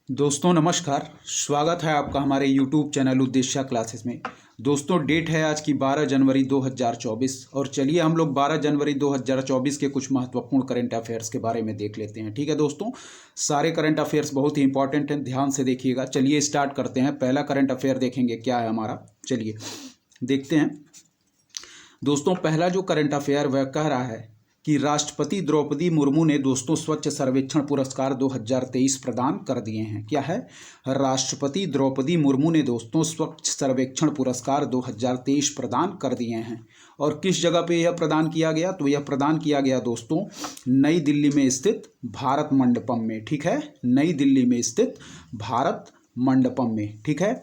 दोस्तों नमस्कार। स्वागत है आपका हमारे YouTube चैनल उद्देश्य क्लासेस में। दोस्तों डेट है आज की 12 जनवरी 2024 और चलिए हम लोग 12 जनवरी 2024 के कुछ महत्वपूर्ण करंट अफेयर्स के बारे में देख लेते हैं। ठीक है दोस्तों, सारे करंट अफेयर्स बहुत ही इंपॉर्टेंट हैं, ध्यान से देखिएगा। चलिए स्टार्ट करते हैं। पहला करंट अफेयर देखेंगे क्या है हमारा, चलिए देखते हैं। दोस्तों पहला जो करंट अफेयर वह कह रहा है कि राष्ट्रपति द्रौपदी मुर्मू ने दोस्तों स्वच्छ सर्वेक्षण पुरस्कार 2023 प्रदान कर दिए हैं। क्या है? राष्ट्रपति द्रौपदी मुर्मू ने दोस्तों स्वच्छ सर्वेक्षण पुरस्कार 2023 प्रदान कर दिए हैं। और किस जगह पे यह प्रदान किया गया? तो यह प्रदान किया गया दोस्तों नई दिल्ली में स्थित भारत मंडपम में। ठीक है, नई दिल्ली में स्थित भारत मंडपम में। ठीक है,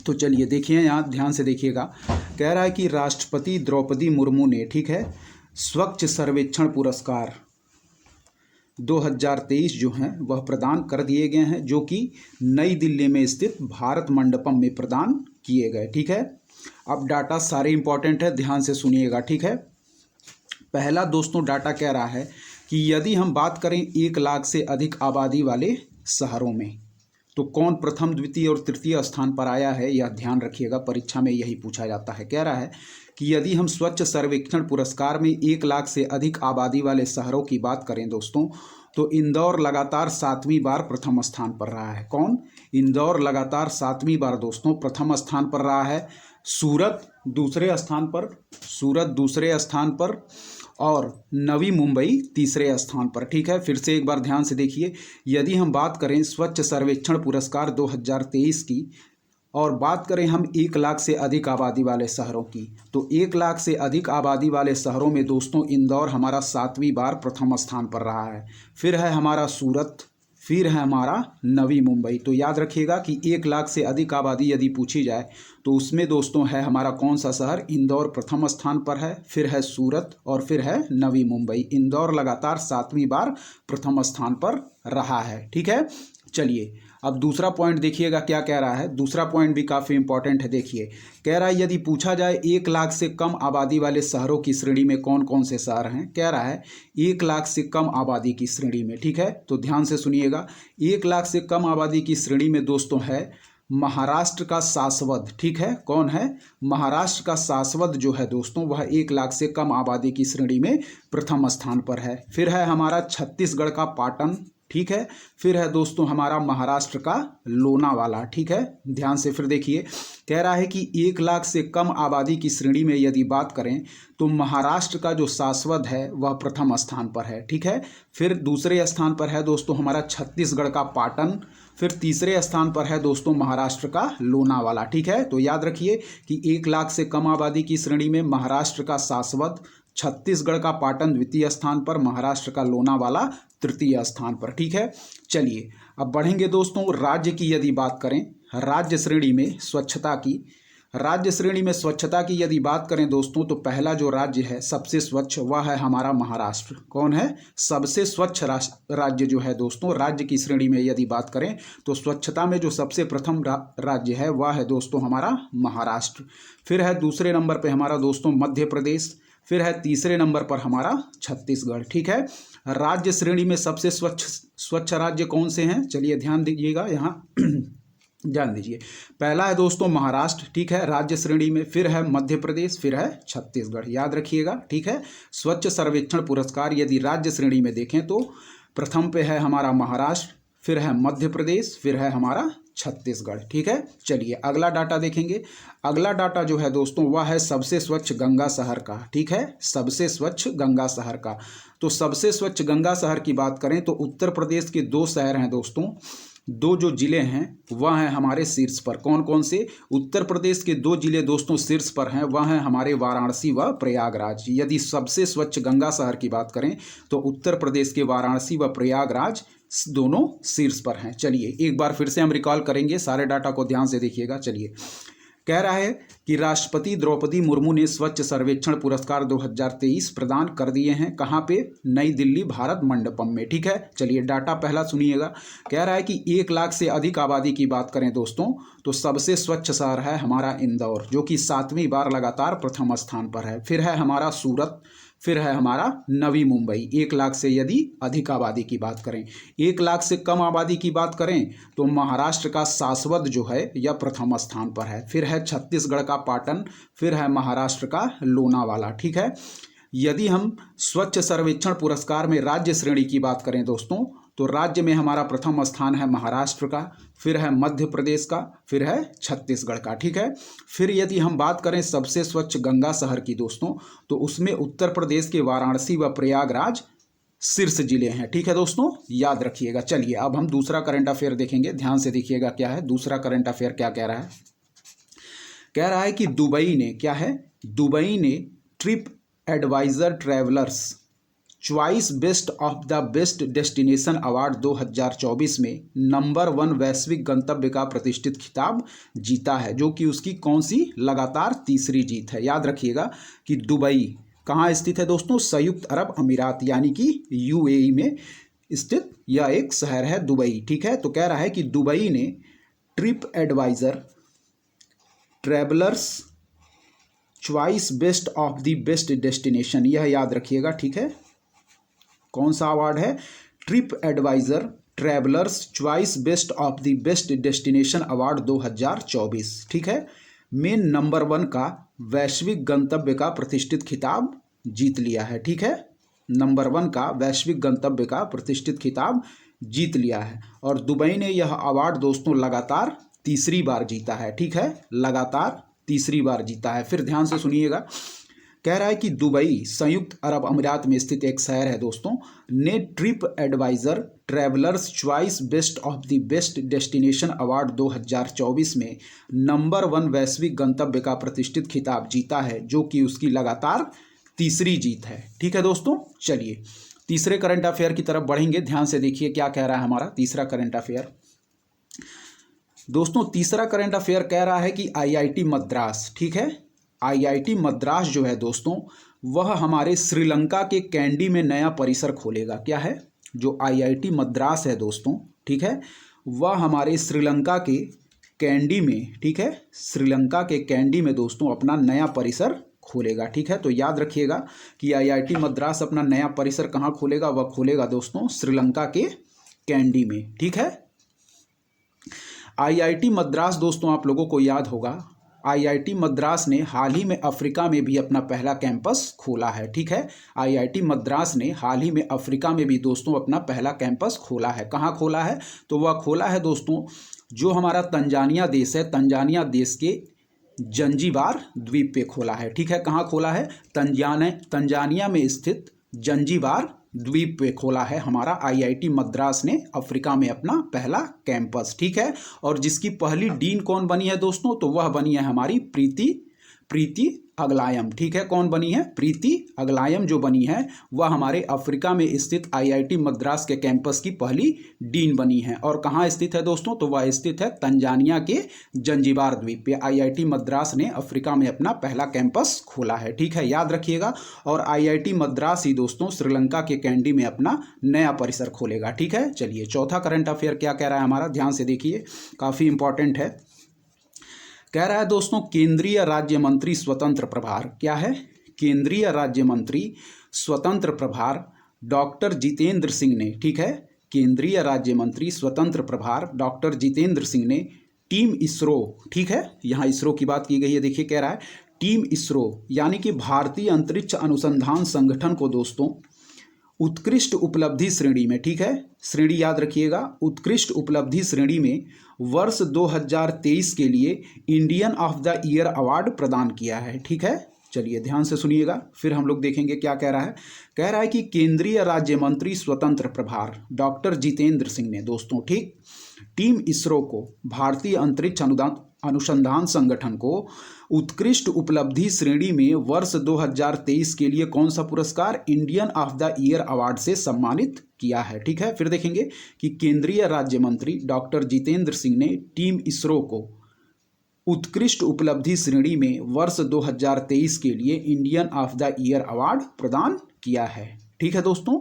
तो चलिए देखिए, यहाँ ध्यान से देखिएगा। कह रहा है कि राष्ट्रपति द्रौपदी मुर्मू ने, ठीक है, स्वच्छ सर्वेक्षण पुरस्कार 2023 जो हैं वह प्रदान कर दिए गए हैं, जो कि नई दिल्ली में स्थित भारत मंडपम में प्रदान किए गए। ठीक है, अब डाटा सारे इंपॉर्टेंट है, ध्यान से सुनिएगा। ठीक है, पहला दोस्तों डाटा कह रहा है कि यदि हम बात करें 1 लाख से अधिक आबादी वाले शहरों में तो कौन प्रथम, द्वितीय और तृतीय स्थान पर आया है, यह ध्यान रखिएगा, परीक्षा में यही पूछा जाता है। कह रहा है कि यदि हम स्वच्छ सर्वेक्षण पुरस्कार में 1 लाख से अधिक आबादी वाले शहरों की बात करें दोस्तों, तो इंदौर लगातार 7वीं बार प्रथम स्थान पर रहा है। कौन? इंदौर लगातार 7वीं बार दोस्तों प्रथम स्थान पर रहा है। सूरत दूसरे स्थान पर और नवी मुंबई तीसरे स्थान पर। ठीक है, फिर से एक बार ध्यान से देखिए। यदि हम बात करें स्वच्छ सर्वेक्षण पुरस्कार 2023 की और बात करें हम 1 लाख से अधिक आबादी वाले शहरों की, तो 1 लाख से अधिक आबादी वाले शहरों में दोस्तों इंदौर हमारा 7वीं बार प्रथम स्थान पर रहा है। फिर है हमारा सूरत, फिर है हमारा नवी मुंबई। तो याद रखिएगा कि 1 लाख से अधिक आबादी यदि पूछी जाए तो उसमें दोस्तों है हमारा कौन सा शहर? इंदौर प्रथम स्थान पर है, फिर है सूरत और फिर है नवी मुंबई। इंदौर लगातार 7वीं बार प्रथम स्थान पर रहा है। ठीक है, चलिए अब दूसरा पॉइंट देखिएगा क्या कह रहा है। दूसरा पॉइंट भी काफ़ी इंपॉर्टेंट है। देखिए, कह रहा है यदि पूछा जाए 1 लाख से कम आबादी वाले शहरों की श्रेणी में कौन कौन से शहर हैं, कह रहा है 1 लाख से कम आबादी की श्रेणी में। ठीक है, तो ध्यान से सुनिएगा। 1 लाख से कम आबादी की श्रेणी में दोस्तों है महाराष्ट्र का सासवद। ठीक है, कौन है? महाराष्ट्र का सासवद जो है दोस्तों वह 1 लाख से कम आबादी की श्रेणी में प्रथम स्थान पर है। फिर है हमारा छत्तीसगढ़ का पाटन। ठीक है, फिर है दोस्तों हमारा महाराष्ट्र का लोनावाला। ठीक है, ध्यान से फिर देखिए। कह रहा है कि 1 लाख से कम आबादी की श्रेणी में यदि बात करें तो महाराष्ट्र का जो सासवद है वह प्रथम स्थान पर है। ठीक है, फिर दूसरे स्थान पर है दोस्तों हमारा छत्तीसगढ़ का पाटन, फिर तीसरे स्थान पर है दोस्तों महाराष्ट्र का लोनावाला। ठीक है, तो याद रखिए कि 1 लाख से कम आबादी की श्रेणी में महाराष्ट्र का सासवद, छत्तीसगढ़ का पाटन द्वितीय स्थान पर, महाराष्ट्र का लोनावाला तृतीय स्थान पर। ठीक है, चलिए अब बढ़ेंगे दोस्तों। राज्य की यदि बात करें, राज्य श्रेणी में स्वच्छता की यदि बात करें दोस्तों, तो पहला जो राज्य है सबसे स्वच्छ वह है हमारा महाराष्ट्र। कौन है? सबसे स्वच्छ राज्य जो है दोस्तों, राज्य की श्रेणी में यदि बात करें तो स्वच्छता में जो सबसे प्रथम राज्य है वह है दोस्तों हमारा महाराष्ट्र। फिर है दूसरे नंबर पे हमारा दोस्तों मध्य प्रदेश, फिर है तीसरे नंबर पर हमारा छत्तीसगढ़। ठीक है, राज्य श्रेणी में सबसे स्वच्छ राज्य कौन से हैं? चलिए ध्यान दीजिएगा, यहाँ ध्यान दीजिए। पहला है दोस्तों महाराष्ट्र। ठीक है, राज्य श्रेणी में, फिर है मध्य प्रदेश, फिर है छत्तीसगढ़। याद रखिएगा। ठीक है, स्वच्छ सर्वेक्षण पुरस्कार यदि राज्य श्रेणी में देखें तो प्रथम पे है हमारा महाराष्ट्र, फिर है मध्य प्रदेश, फिर है हमारा छत्तीसगढ़। ठीक है, चलिए अगला डाटा देखेंगे। अगला डाटा जो है दोस्तों वह है सबसे स्वच्छ गंगा शहर का। ठीक है, सबसे स्वच्छ गंगा शहर का। तो सबसे स्वच्छ गंगा शहर की बात करें तो उत्तर प्रदेश के 2 शहर हैं दोस्तों, 2 जो जिले हैं वह हैं हमारे शीर्ष पर। कौन कौन से? उत्तर प्रदेश के 2 जिले दोस्तों शीर्ष पर हैं, वह हैं हमारे वाराणसी व प्रयागराज। यदि सबसे स्वच्छ गंगा शहर की बात करें तो उत्तर प्रदेश के वाराणसी व प्रयागराज दोनों शीर्ष पर हैं। चलिए एक बार फिर से हम रिकॉल करेंगे, सारे डाटा को ध्यान से देखिएगा। चलिए, कह रहा है कि राष्ट्रपति द्रौपदी मुर्मू ने स्वच्छ सर्वेक्षण पुरस्कार 2023 प्रदान कर दिए हैं। कहाँ पे? नई दिल्ली भारत मंडपम में। ठीक है, चलिए डाटा पहला सुनिएगा। कह रहा है कि 1 लाख से अधिक आबादी की बात करें दोस्तों तो सबसे स्वच्छ शहर है हमारा इंदौर, जो कि 7वीं बार लगातार प्रथम स्थान पर है। फिर है हमारा सूरत, फिर है हमारा नवी मुंबई। 1 लाख से यदि अधिक आबादी की बात करें, 1 लाख से कम आबादी की बात करें तो महाराष्ट्र का सासवद जो है यह प्रथम स्थान पर है। फिर है छत्तीसगढ़ का पाटन, फिर है महाराष्ट्र का लोनावाला। ठीक है। यदि हम स्वच्छ सर्वेक्षण पुरस्कार में राज्य श्रेणी की बात करें दोस्तों, तो राज्य में हमारा प्रथम स्थान है महाराष्ट्र का, फिर है मध्य प्रदेश का, फिर है छत्तीसगढ़ का। ठीक है। फिर यदि हम बात करें सबसे स्वच्छ गंगा शहर की दोस्तों, तो उसमें उत्तर प्रदेश के वाराणसी व प्रयागराज शीर्ष जिले हैं। ठीक है दोस्तों, याद रखिएगा। चलिए अब हम दूसरा करंट अफेयर देखेंगे, ध्यान से देखिएगा क्या है दूसरा करंट अफेयर। क्या कह रहा है? कह रहा है कि दुबई ने, क्या है, दुबई ने TripAdvisor travellers choice best of the best destination award 2024 में नंबर 1 वैश्विक गंतव्य का प्रतिष्ठित खिताब जीता है, जो कि उसकी कौन सी लगातार तीसरी जीत है। याद रखिएगा कि दुबई कहाँ स्थित है दोस्तों? संयुक्त अरब अमीरात यानी कि यूएई में स्थित यह एक शहर है दुबई। ठीक है। तो कह रहा है कि दुबई ने TripAdvisor travellers choice best of the best destination, यह याद रखिएगा। ठीक है। कौन सा अवार्ड है? TripAdvisor travellers choice best of the best destination award 2024। ठीक है। में नंबर 1 का वैश्विक गंतव्य का प्रतिष्ठित खिताब जीत लिया है। ठीक है। नंबर 1 का वैश्विक गंतव्य का प्रतिष्ठित खिताब जीत लिया है। और दुबई ने यह अवार्ड दोस्तों लगातार तीसरी बार जीता है। ठीक है। लगातार तीसरी बार जीता है। फिर ध्यान से सुनिएगा। कह रहा है कि दुबई संयुक्त अरब अमीरात में स्थित एक शहर है दोस्तों, ने TripAdvisor travellers choice best of the best destination award 2024 में नंबर 1 वैश्विक गंतव्य का प्रतिष्ठित खिताब जीता है, जो कि उसकी लगातार तीसरी जीत है। ठीक है दोस्तों। चलिए तीसरे करंट अफेयर की तरफ बढ़ेंगे, ध्यान से देखिए क्या कह रहा है हमारा तीसरा करंट अफेयर। दोस्तों तीसरा करंट अफेयर कह रहा है कि आईआईटी मद्रास, ठीक है, आईआईटी मद्रास जो है दोस्तों वह हमारे श्रीलंका के कैंडी में नया परिसर खोलेगा। क्या है? जो आईआईटी मद्रास है दोस्तों, ठीक है, वह हमारे श्रीलंका के कैंडी में, ठीक है, श्रीलंका के कैंडी में दोस्तों अपना नया परिसर खोलेगा। ठीक है। तो याद रखिएगा कि आईआईटी मद्रास अपना नया परिसर कहाँ खोलेगा? वह खोलेगा दोस्तों श्रीलंका के कैंडी में। ठीक है। आईआईटी मद्रास दोस्तों आप लोगों को याद होगा, आईआईटी मद्रास ने हाल ही में अफ्रीका में भी अपना पहला कैंपस खोला है। ठीक है। आईआईटी मद्रास ने हाल ही में अफ्रीका में भी दोस्तों अपना पहला कैंपस खोला है। कहाँ खोला है? तो वह खोला है दोस्तों जो हमारा तंजानिया देश है, तंजानिया देश के जंजीबार द्वीप पे खोला है। ठीक है। कहाँ खोला है? तंजानिया में स्थित जंजीबार द्वीप पे खोला है हमारा आईआईटी मद्रास ने अफ्रीका में अपना पहला कैंपस। ठीक है। और जिसकी पहली डीन कौन बनी है दोस्तों? तो वह बनी है हमारी प्रीति अगलायम। ठीक है। कौन बनी है? प्रीति अगलायम जो बनी है वह हमारे अफ्रीका में स्थित आईआईटी मद्रास के कैंपस की पहली डीन बनी है। और कहाँ स्थित है दोस्तों? तो वह स्थित है तंजानिया के जंजीबार द्वीप पे। आईआईटी मद्रास ने अफ्रीका में अपना पहला कैंपस खोला है। ठीक है। याद रखिएगा। और आईआईटी मद्रास ही दोस्तों श्रीलंका के कैंडी में अपना नया परिसर खोलेगा। ठीक है। चलिए चौथा करंट अफेयर क्या कह रहा है हमारा, ध्यान से देखिए, काफ़ी इंपॉर्टेंट है। कह रहा है दोस्तों केंद्रीय राज्य मंत्री स्वतंत्र प्रभार, क्या है? केंद्रीय राज्य मंत्री स्वतंत्र प्रभार डॉक्टर जितेंद्र सिंह ने, ठीक है, केंद्रीय राज्य मंत्री स्वतंत्र प्रभार डॉक्टर जितेंद्र सिंह ने टीम इसरो, ठीक है, यहाँ इसरो की बात की गई है। देखिए कह रहा है टीम इसरो यानी कि भारतीय अंतरिक्ष अनुसंधान संगठन को दोस्तों उत्कृष्ट उपलब्धि श्रेणी में, ठीक है, श्रेणी याद रखिएगा, उत्कृष्ट उपलब्धि श्रेणी में वर्ष 2023 के लिए Indian of the year award प्रदान किया है। ठीक है। चलिए ध्यान से सुनिएगा, फिर हम लोग देखेंगे क्या कह रहा है। कह रहा है कि केंद्रीय राज्य मंत्री स्वतंत्र प्रभार डॉक्टर जितेंद्र सिंह ने दोस्तों, ठीक, टीम इसरो को, भारतीय अंतरिक्ष अनुसंधान संगठन को उत्कृष्ट उपलब्धि श्रेणी में वर्ष 2023 के लिए कौन सा पुरस्कार? Indian of the year award से सम्मानित किया है। ठीक है। फिर देखेंगे कि केंद्रीय राज्य मंत्री डॉक्टर जितेंद्र सिंह ने टीम इसरो को उत्कृष्ट उपलब्धि श्रेणी में वर्ष 2023 के लिए Indian of the year award प्रदान किया है। ठीक है दोस्तों।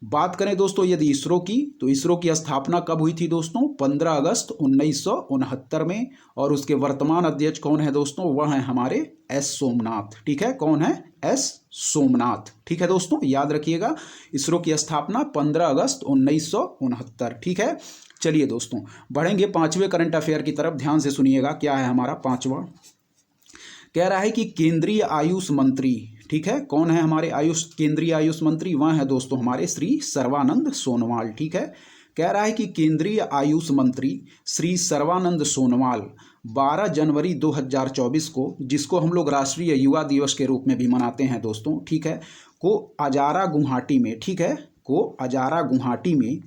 बात करें दोस्तों यदि इसरो की, तो इसरो की स्थापना कब हुई थी दोस्तों? 15 अगस्त 1969 में। और उसके वर्तमान अध्यक्ष कौन है दोस्तों? वह है हमारे एस सोमनाथ। ठीक है, कौन है? एस सोमनाथ। ठीक है दोस्तों, याद रखिएगा, इसरो की स्थापना 15 अगस्त 1969। ठीक है, चलिए दोस्तों बढ़ेंगे पांचवें करंट अफेयर की तरफ। ध्यान से सुनिएगा, क्या है हमारा पांचवा? कह रहा है कि केंद्रीय आयुष मंत्री, ठीक है, कौन है हमारे केंद्रीय आयुष मंत्री? वह है दोस्तों हमारे श्री सर्बानंद सोनोवाल। ठीक है, कह रहा है कि केंद्रीय आयुष मंत्री श्री सर्बानंद सोनोवाल 12 जनवरी 2024 को, जिसको हम लोग राष्ट्रीय युवा दिवस के रूप में भी मनाते हैं दोस्तों, ठीक है, को अजारा गुवाहाटी में, ठीक है, को अजारा गुवाहाटी में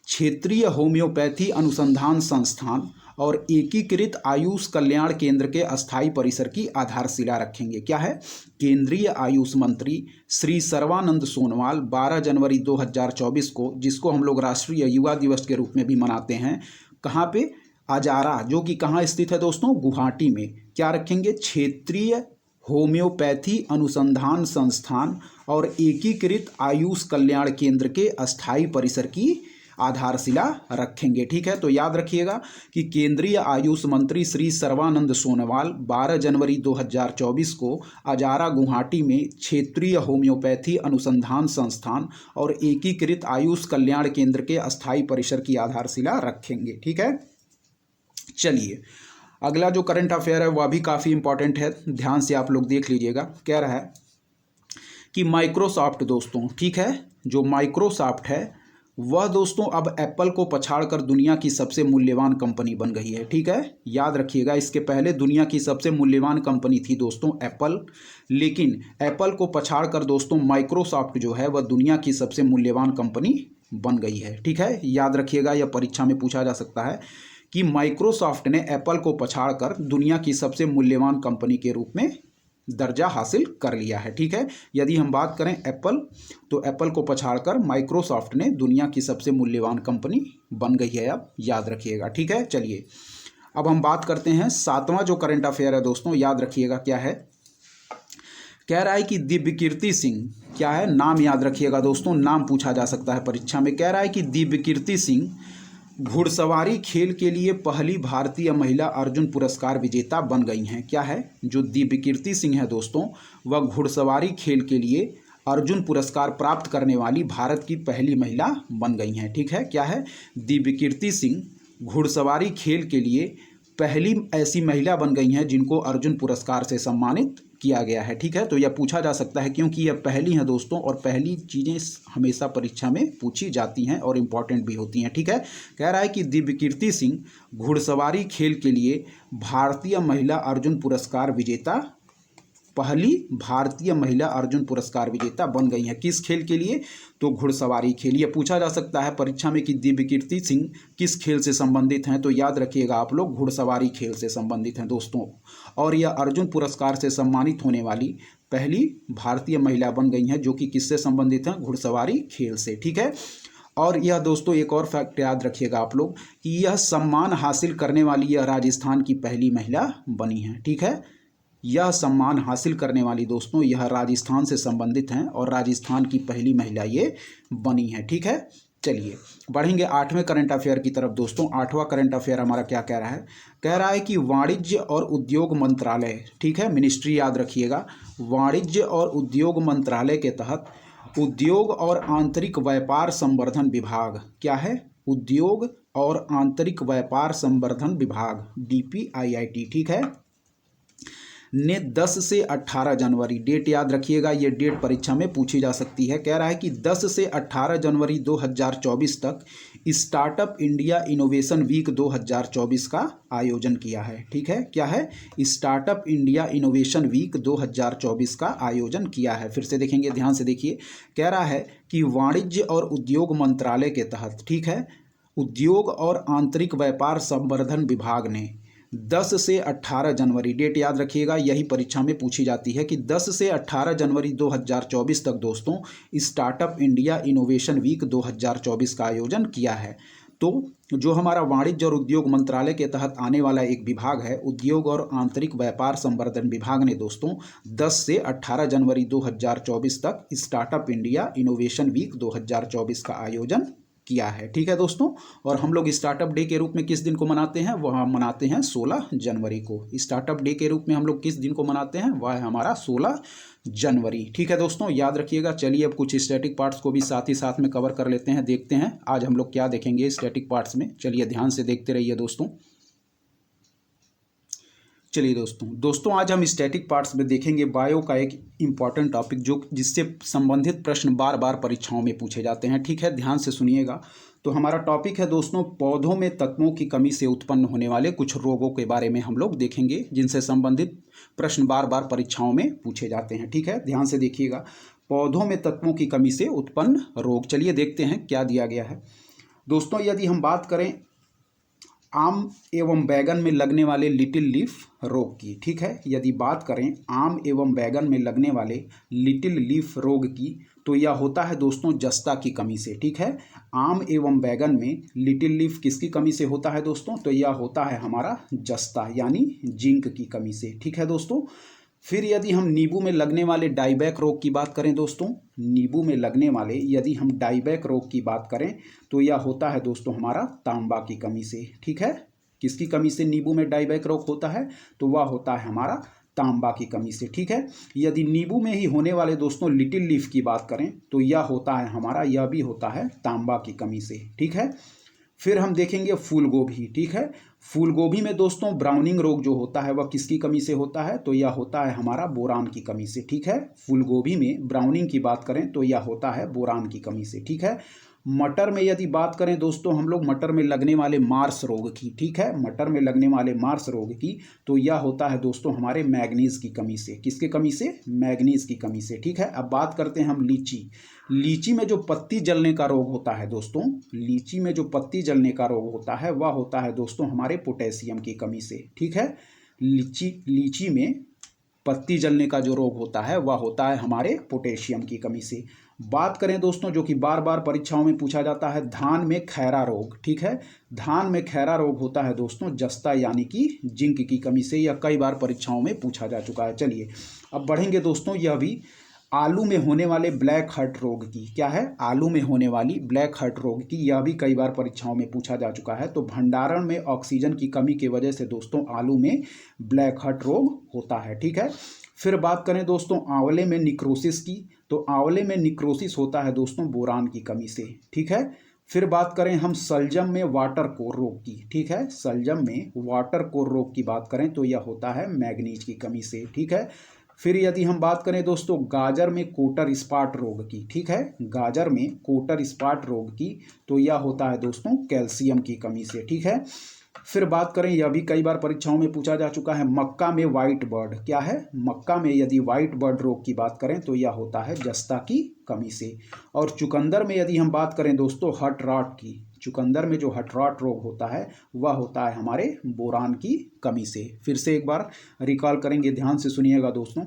क्षेत्रीय होम्योपैथी अनुसंधान संस्थान और एकीकृत आयुष कल्याण केंद्र के अस्थायी परिसर की आधारशिला रखेंगे। क्या है? केंद्रीय आयुष मंत्री श्री सर्बानंद सोनोवाल 12 जनवरी 2024 को, जिसको हम लोग राष्ट्रीय युवा दिवस के रूप में भी मनाते हैं, कहाँ पे? अजारा, जो कि कहाँ स्थित है दोस्तों? गुवाहाटी में। क्या रखेंगे? क्षेत्रीय होम्योपैथी अनुसंधान संस्थान और एकीकृत आयुष कल्याण केंद्र के अस्थायी परिसर की आधारशिला रखेंगे। ठीक है, तो याद रखिएगा कि केंद्रीय आयुष मंत्री श्री सर्बानंद सोनोवाल 12 जनवरी 2024 को अजारा गुवाहाटी में क्षेत्रीय होम्योपैथी अनुसंधान संस्थान और एकीकृत आयुष कल्याण केंद्र के अस्थायी परिसर की आधारशिला रखेंगे। ठीक है, चलिए अगला जो करंट अफेयर है वह भी काफ़ी इंपॉर्टेंट है, ध्यान से आप लोग देख लीजिएगा। कह रहा है कि माइक्रोसॉफ्ट दोस्तों, ठीक है, जो माइक्रोसॉफ्ट है वह दोस्तों अब एप्पल को पछाड़कर दुनिया की सबसे मूल्यवान कंपनी बन गई है। ठीक है, याद रखिएगा, इसके पहले दुनिया की सबसे मूल्यवान कंपनी थी दोस्तों एप्पल, लेकिन एप्पल को पछाड़कर दोस्तों माइक्रोसॉफ्ट जो है वह दुनिया की सबसे मूल्यवान कंपनी बन गई है। ठीक है, याद रखिएगा, यह परीक्षा में पूछा जा सकता है कि माइक्रोसॉफ्ट ने एप्पल को पछाड़कर दुनिया की सबसे मूल्यवान कंपनी के रूप में दर्जा हासिल कर लिया है। ठीक है, यदि हम बात करें एप्पल, तो एप्पल को पछाड़कर माइक्रोसॉफ्ट ने दुनिया की सबसे मूल्यवान कंपनी बन गई है, अब याद रखिएगा। ठीक है, चलिए अब हम बात करते हैं सातवां जो करंट अफेयर है दोस्तों, याद रखिएगा क्या है? कह रहा है कि दिव्यकीर्ति सिंह, क्या है नाम? याद रखिएगा दोस्तों, नाम पूछा जा सकता है परीक्षा में। कह रहा है कि दिव्यकीर्ति सिंह घुड़सवारी खेल के लिए पहली भारतीय महिला अर्जुन पुरस्कार विजेता बन गई हैं। क्या है? जो दिव्यकीर्ति सिंह है दोस्तों, वह घुड़सवारी खेल के लिए अर्जुन पुरस्कार प्राप्त करने वाली भारत की पहली महिला बन गई हैं। ठीक है, क्या है? दिव्यकीर्ति सिंह घुड़सवारी खेल के लिए पहली ऐसी महिला बन गई हैं जिनको अर्जुन पुरस्कार से सम्मानित किया गया है। ठीक है, तो यह पूछा जा सकता है क्योंकि यह पहली है दोस्तों, और पहली चीज़ें हमेशा परीक्षा में पूछी जाती हैं और इम्पॉर्टेंट भी होती हैं। ठीक है, कह रहा है कि दिव्यकीर्ति सिंह घुड़सवारी खेल के लिए भारतीय महिला अर्जुन पुरस्कार विजेता, पहली भारतीय महिला अर्जुन पुरस्कार विजेता बन गई हैं। किस खेल के लिए? तो घुड़सवारी खेल। ये पूछा जा सकता है परीक्षा में कि दिव्यकीर्ति सिंह किस खेल से संबंधित हैं, तो याद रखिएगा आप लोग घुड़सवारी खेल से संबंधित हैं दोस्तों, और यह अर्जुन पुरस्कार से सम्मानित होने वाली पहली भारतीय महिला बन गई हैं जो कि किससे संबंधित हैं? घुड़सवारी खेल से। ठीक है, और यह दोस्तों एक और फैक्ट याद रखिएगा आप लोग कि यह सम्मान हासिल करने वाली यह राजस्थान की पहली महिला बनी है। ठीक है, यह सम्मान हासिल करने वाली दोस्तों यह राजस्थान से संबंधित हैं और राजस्थान की पहली महिला ये बनी है। ठीक है, चलिए बढ़ेंगे आठवें करंट अफेयर की तरफ दोस्तों। आठवां करंट अफेयर हमारा क्या कह रहा है? कह रहा है कि वाणिज्य और उद्योग मंत्रालय, ठीक है, मिनिस्ट्री याद रखिएगा, वाणिज्य और उद्योग मंत्रालय के तहत उद्योग और आंतरिक व्यापार संवर्धन विभाग, क्या है? उद्योग और आंतरिक व्यापार संवर्धन विभाग, DPIIT, ठीक है, ने 10 से 18 जनवरी, डेट याद रखिएगा, ये डेट परीक्षा में पूछी जा सकती है। कह रहा है कि 10 से 18 जनवरी 2024 तक स्टार्टअप इंडिया इनोवेशन वीक 2024 का आयोजन किया है। ठीक है, क्या है? स्टार्टअप इंडिया इनोवेशन वीक 2024 का आयोजन किया है। फिर से देखेंगे, ध्यान से देखिए, कह रहा है कि वाणिज्य और उद्योग मंत्रालय के तहत, ठीक है, उद्योग और आंतरिक व्यापार संवर्धन विभाग ने 10 से 18 जनवरी, डेट याद रखिएगा, यही परीक्षा में पूछी जाती है कि 10 से 18 जनवरी 2024 तक दोस्तों स्टार्टअप इंडिया इनोवेशन वीक 2024 का आयोजन किया है। तो जो हमारा वाणिज्य और उद्योग मंत्रालय के तहत आने वाला एक विभाग है, उद्योग और आंतरिक व्यापार संवर्धन विभाग ने दोस्तों 10 से 18 जनवरी 2024 तक स्टार्टअप इंडिया इनोवेशन वीक 2024 का आयोजन किया है। ठीक है दोस्तों, और हम लोग स्टार्टअप डे के रूप में किस दिन को मनाते हैं? वह हम मनाते हैं 16 जनवरी को। स्टार्टअप डे के रूप में हम लोग किस दिन को मनाते हैं? वह है हमारा 16 जनवरी। ठीक है दोस्तों, याद रखिएगा। चलिए अब कुछ स्टैटिक पार्ट्स को भी साथ ही साथ में कवर कर लेते हैं, देखते हैं आज हम लोग क्या देखेंगे स्टैटिक पार्ट्स में। चलिए ध्यान से देखते रहिए दोस्तों। चलिए दोस्तों आज हम स्टैटिक पार्ट्स में देखेंगे बायो का एक इम्पॉर्टेंट टॉपिक जो जिससे संबंधित प्रश्न बार बार परीक्षाओं में पूछे जाते हैं। ठीक है, ध्यान से सुनिएगा। तो हमारा टॉपिक है दोस्तों, पौधों में तत्वों की कमी से उत्पन्न होने वाले कुछ रोगों के बारे में हम लोग देखेंगे जिनसे संबंधित प्रश्न बार बार परीक्षाओं में पूछे जाते हैं। ठीक है, ध्यान से देखिएगा। पौधों में तत्वों की कमी से उत्पन्न रोग। चलिए देखते हैं क्या दिया गया है दोस्तों। यदि हम बात करें आम एवं बैगन में लगने वाले लिटिल लीफ रोग की, ठीक है, यदि बात करें आम एवं बैगन में लगने वाले लिटिल लीफ रोग की, तो यह होता है दोस्तों जस्ता की कमी से। ठीक है, आम एवं बैगन में लिटिल लीफ किसकी कमी से होता है दोस्तों? तो यह होता है हमारा जस्ता यानी जिंक की कमी से। ठीक है दोस्तों, फिर यदि हम नींबू में लगने वाले डाइबैक रोग की बात करें दोस्तों, नींबू में लगने वाले यदि हम डाइबैक रोग की बात करें तो यह होता है दोस्तों हमारा तांबा की कमी से। ठीक है, किसकी कमी से नींबू में डाइबैक रोग होता है? तो वह होता है हमारा तांबा की कमी से। ठीक है, यदि नींबू में ही होने वाले दोस्तों लिटिल लीफ की बात करें तो यह होता है हमारा, यह भी होता है तांबा की कमी से। ठीक है, फिर हम देखेंगे फूल गोभी। ठीक है, फूल गोभी में दोस्तों ब्राउनिंग रोग जो होता है वह किसकी कमी से होता है? तो यह होता है हमारा बोरान की कमी से। ठीक है, फूल गोभी में ब्राउनिंग की बात करें तो यह होता है बोरान की कमी से। ठीक है, मटर में यदि बात करें दोस्तों हम लोग मटर में लगने वाले मार्स रोग की, ठीक है, मटर में लगने वाले मार्स रोग की, तो यह होता है दोस्तों हमारे मैग्नीज की कमी से। किसके कमी से? मैग्नीज की कमी से। ठीक है, अब बात करते हैं हम लीची। लीची में जो पत्ती जलने का रोग होता है दोस्तों, लीची में जो पत्ती जलने का रोग होता है वह होता है दोस्तों हमारे पोटेशियम की कमी से। ठीक है, लीची में पत्ती जलने का जो रोग होता है वह होता है हमारे पोटेशियम की कमी से। बात करें दोस्तों जो कि बार बार परीक्षाओं में पूछा जाता है, धान में खैरा रोग। ठीक है, धान में खैरा रोग होता है दोस्तों जस्ता यानी कि जिंक की कमी से। यह कई बार परीक्षाओं में पूछा जा चुका है। चलिए अब बढ़ेंगे दोस्तों, यह भी आलू में होने वाले ब्लैक हर्ट रोग की, क्या है? आलू में होने वाली ब्लैक हर्ट रोग की, यह भी कई बार परीक्षाओं में पूछा जा चुका है। तो भंडारण में ऑक्सीजन की कमी की वजह से दोस्तों आलू में ब्लैक हर्ट रोग होता है। ठीक है, फिर बात करें दोस्तों आंवले में निक्रोसिस की, तो आंवले में निक्रोसिस होता है दोस्तों बोरान की कमी से। ठीक है, फिर बात करें हम सलजम में वाटर कोर रोग की, ठीक है, सलजम में वाटर कोर रोग की बात करें तो यह होता है मैग्नीज की कमी से। ठीक है, फिर यदि हम बात करें दोस्तों गाजर में कोटर स्पॉट रोग की, ठीक है, गाजर में कोटर स्पॉट रोग की, तो यह होता है दोस्तों कैल्शियम की कमी से। ठीक है, फिर बात करें, यह भी कई बार परीक्षाओं में पूछा जा चुका है, मक्का में वाइट बर्ड, क्या है? मक्का में यदि वाइट बर्ड रोग की बात करें तो यह होता है जस्ता की कमी से। और चुकंदर में यदि हम बात करें दोस्तों हट रॉट की, चुकंदर में जो हट रॉट रोग होता है वह होता है हमारे बोरान की कमी से। फिर से एक बार रिकॉल करेंगे, ध्यान से सुनिएगा दोस्तों।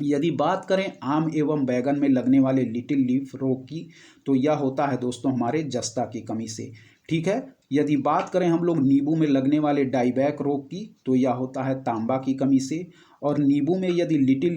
यदि बात करें आम एवं बैगन में लगने वाले लिटिल लीफ रोग की, तो यह होता है दोस्तों हमारे जस्ता की कमी से। ठीक है, यदि बात करें हम लोग नींबू में लगने वाले डाइबैक रोग की, तो यह होता है तांबा की कमी से। और नींबू में यदि लिटिल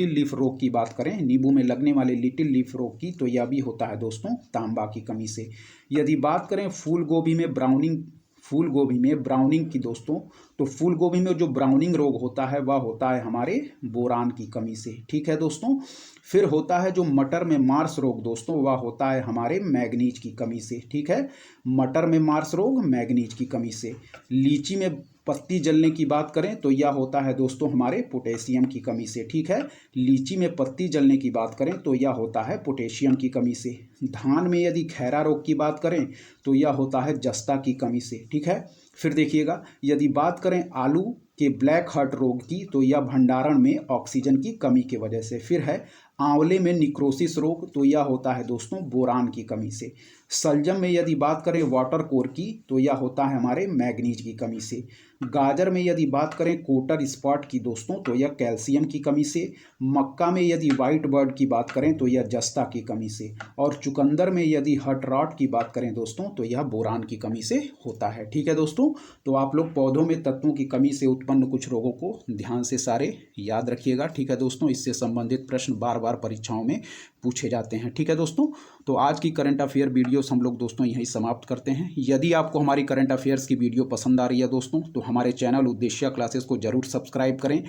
लीफ रोग की बात करें, नींबू में लगने वाले लिटिल लीफ रोग की, तो यह भी होता है दोस्तों तांबा की कमी से। यदि बात करें फूल गोभी में ब्राउनिंग की दोस्तों, तो फूल गोभी में जो ब्राउनिंग रोग होता है वह होता है हमारे बोरान की कमी से। ठीक है दोस्तों, फिर होता है जो मटर में मार्स रोग दोस्तों, वह होता है हमारे मैग्नीज की कमी से। ठीक है, मटर में मार्स रोग मैग्नीज की कमी से। लीची में पत्ती जलने की बात करें तो यह होता है दोस्तों हमारे पोटेशियम की कमी से। ठीक है, लीची में पत्ती जलने की बात करें तो यह होता है पोटेशियम की कमी से। धान में यदि खैरा रोग की बात करें तो यह होता है जस्ता की कमी से। ठीक है, फिर देखिएगा, यदि बात करें आलू के ब्लैक हर्ट रोग की, तो यह भंडारण में ऑक्सीजन की कमी की वजह से। फिर है आंवले में निक्रोसिस रोग, तो यह होता है दोस्तों बोरान की कमी से। सलजम में यदि बात करें वाटर कोर की, तो यह होता है हमारे मैग्नीज की कमी से। गाजर में यदि बात करें कोटर स्पॉट की दोस्तों तो यह कैल्शियम की कमी से, मक्का में यदि वाइट बर्ड की बात करें तो यह जस्ता की कमी से, और चुकंदर में यदि हट रॉट की बात करें दोस्तों तो यह बोरान की कमी से होता है। ठीक है दोस्तों, तो आप लोग पौधों में तत्वों की कमी से उत्पन्न कुछ रोगों को ध्यान से सारे याद रखिएगा। ठीक है दोस्तों, इससे संबंधित प्रश्न बार बार परीक्षाओं में पूछे जाते हैं। ठीक है दोस्तों, तो आज की करंट अफेयर वीडियोस हम लोग दोस्तों यहीं समाप्त करते हैं। यदि आपको हमारी करंट अफेयर्स की वीडियो पसंद आ रही है दोस्तों तो हमारे चैनल उद्देश्य क्लासेस को जरूर सब्सक्राइब करें,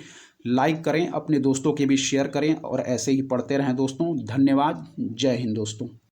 लाइक करें, अपने दोस्तों के भी शेयर करें और ऐसे ही पढ़ते रहें दोस्तों। धन्यवाद। जय हिंद दोस्तों।